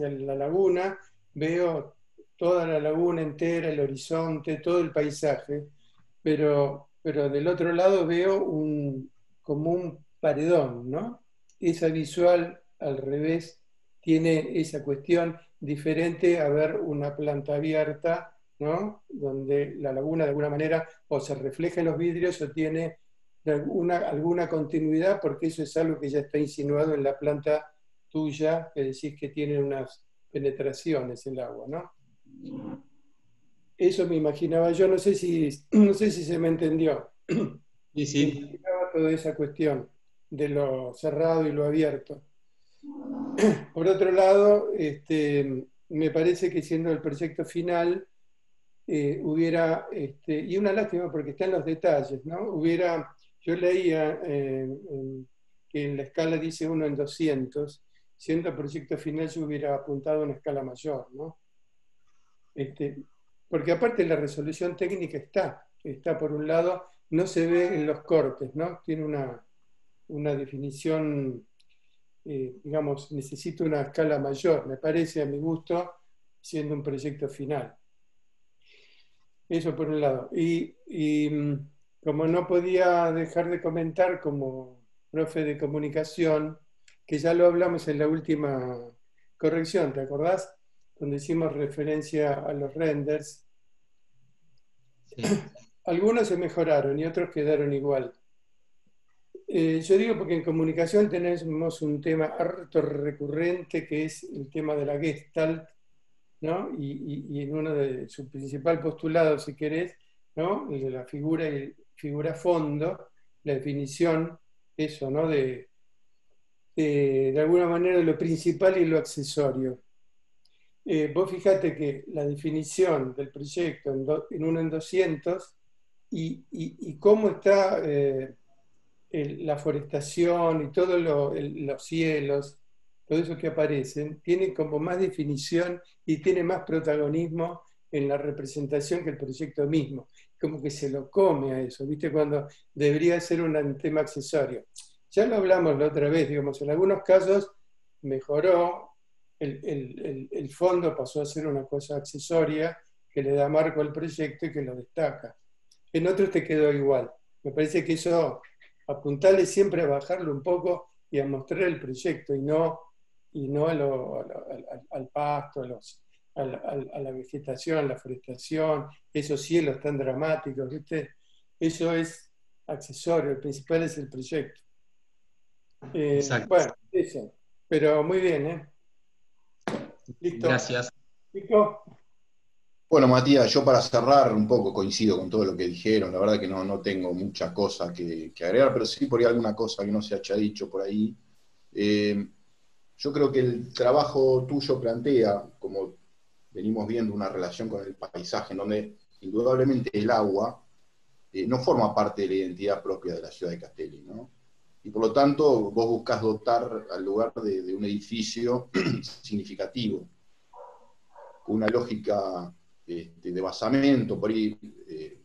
la laguna, veo toda la laguna entera, el horizonte, todo el paisaje, pero pero del otro lado veo como un paredón, ¿no? Esa visual al revés tiene esa cuestión diferente a ver una planta abierta, ¿no? Donde la laguna de alguna manera o se refleja en los vidrios o tiene alguna continuidad, porque eso es algo que ya está insinuado en la planta tuya, que decís que tiene unas penetraciones el agua, ¿no? Eso me imaginaba yo, no sé si se me entendió. Sí, sí. Me imaginaba toda esa cuestión de lo cerrado y lo abierto. Por otro lado, me parece que siendo el proyecto final, hubiera, y una lástima porque está en los detalles, ¿no? Yo leía que en la escala dice 1 en 200, siendo el proyecto final yo hubiera apuntado a una escala mayor, ¿no? Porque aparte la resolución técnica está por un lado, no se ve en los cortes, ¿no? Tiene una definición, digamos, necesita una escala mayor, me parece a mi gusto, siendo un proyecto final. Eso por un lado. Y como no podía dejar de comentar como profe de comunicación, que ya lo hablamos en la última corrección, ¿te acordás? Cuando hicimos referencia a los renders, Sí. algunos se mejoraron y otros quedaron igual. Yo digo porque en comunicación tenemos un tema harto recurrente que es el tema de la Gestalt, ¿no? Y en uno de su principal postulado, si querés, ¿no? El de la figura fondo, la definición, eso, ¿no? De alguna manera lo principal y lo accesorio. Vos fijate que la definición del proyecto en 1 en 200 y cómo está la forestación y todos los cielos, todo eso que aparecen, tiene como más definición y tiene más protagonismo en la representación que el proyecto mismo. Como que se lo come a eso, ¿viste? Cuando debería ser un tema accesorio. Ya lo hablamos la otra vez, digamos, en algunos casos mejoró, el fondo pasó a ser una cosa accesoria que le da marco al proyecto y que lo destaca. En otros te quedó igual. Me parece que eso, apuntarle siempre a bajarlo un poco y a mostrar el proyecto y no al pasto, a la vegetación, a la forestación, esos cielos tan dramáticos, ¿viste? Eso es accesorio, el principal es el proyecto. Exacto. Bueno, eso. Pero muy bien, ¿eh? Listo. Gracias. ¿Listo? Bueno, Matías, yo para cerrar un poco coincido con todo lo que dijeron, la verdad que no tengo mucha cosa que agregar, pero sí por ahí alguna cosa que no se haya dicho por ahí. Yo creo que el trabajo tuyo plantea, como venimos viendo, una relación con el paisaje, en donde indudablemente el agua no forma parte de la identidad propia de la ciudad de Castelli, ¿no? Y por lo tanto vos buscás dotar al lugar de un edificio significativo, con una lógica de basamento, por ahí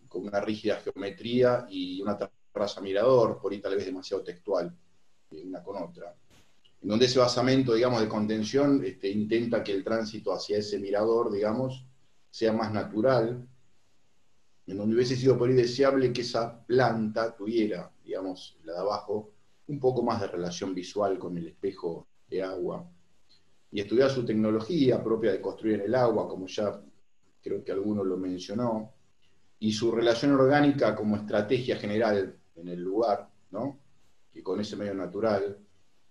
con una rígida geometría y una terraza mirador, por ahí tal vez demasiado textual, una con otra. En donde ese basamento, digamos, de contención intenta que el tránsito hacia ese mirador, digamos, sea más natural, en donde hubiese sido por ahí deseable que esa planta tuviera, digamos, la de abajo, un poco más de relación visual con el espejo de agua, y estudiar su tecnología propia de construir en el agua, como ya creo que alguno lo mencionó, y su relación orgánica como estrategia general en el lugar, ¿no? Que con ese medio natural.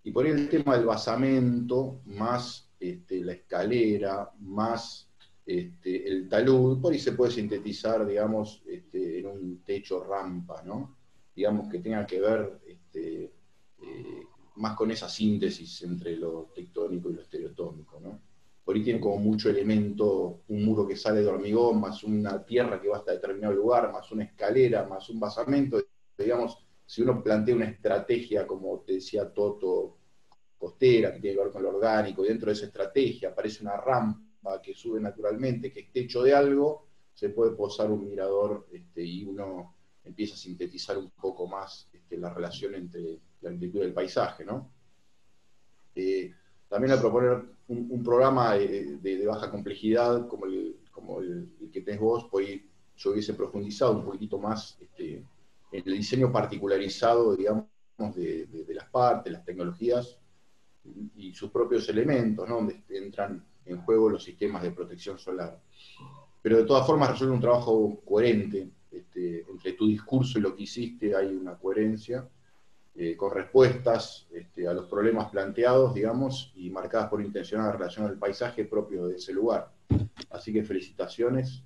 Y por ahí el tema del basamento, más la escalera, más el talud, por ahí se puede sintetizar, digamos, en un techo rampa, ¿no? Digamos que tenga que ver más con esa síntesis entre lo tectónico y lo estereotómico, ¿no? Por ahí tiene como mucho elemento, un muro que sale de hormigón, más una tierra que va hasta determinado lugar, más una escalera, más un basamento. Digamos, si uno plantea una estrategia, como te decía Toto, costera, que tiene que ver con lo orgánico, y dentro de esa estrategia aparece una rampa que sube naturalmente, que esté hecho de algo, se puede posar un mirador y uno empieza a sintetizar un poco más la relación entre la amplitud del paisaje, ¿no? También al proponer un programa de baja complejidad como el que tenés vos, pues yo hubiese profundizado un poquitito más el diseño particularizado, digamos, de las partes, las tecnologías y sus propios elementos, ¿no? Donde entran en juego los sistemas de protección solar. Pero de todas formas resuelve un trabajo coherente, entre tu discurso y lo que hiciste hay una coherencia, con respuestas a los problemas planteados, digamos, y marcadas por intencionada relación al paisaje propio de ese lugar. Así que felicitaciones,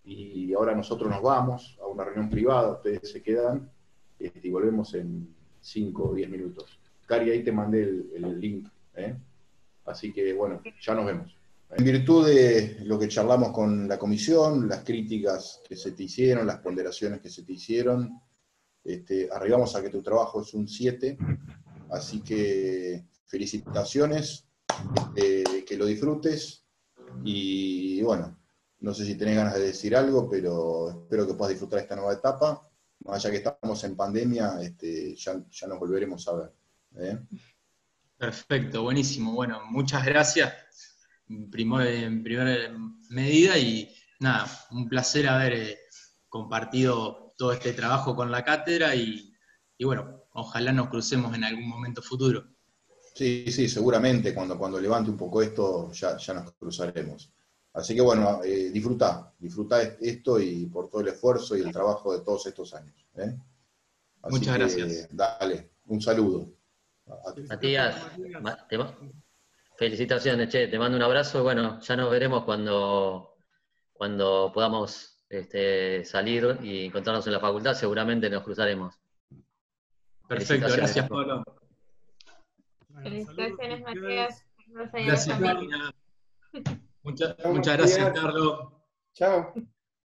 y ahora nosotros nos vamos a una reunión privada, ustedes se quedan, y volvemos en 5 o 10 minutos. Cari, ahí te mandé el link, así que bueno, ya nos vemos. En virtud de lo que charlamos con la comisión, las críticas que se te hicieron, las ponderaciones que se te hicieron, arribamos a que tu trabajo es un 7, así que felicitaciones, que lo disfrutes, y bueno, no sé si tenés ganas de decir algo, pero espero que puedas disfrutar esta nueva etapa. Más allá que estamos en pandemia, ya nos volveremos a ver. Perfecto, buenísimo. Bueno, muchas gracias en primera medida, y nada, un placer haber compartido todo este trabajo con la cátedra, y bueno, ojalá nos crucemos en algún momento futuro. Sí, seguramente cuando levante un poco esto ya nos cruzaremos. Así que bueno, disfruta esto, y por todo el esfuerzo y el trabajo de todos estos años. Así Muchas que, gracias. Dale, un saludo. Matías, felicitaciones, che, te mando un abrazo. Bueno, ya nos veremos cuando podamos salir y encontrarnos en la facultad, seguramente nos cruzaremos. Perfecto, gracias, Pablo. Felicitaciones, Matías. Gracias, Karina. Muchas gracias, Carlos. Chao.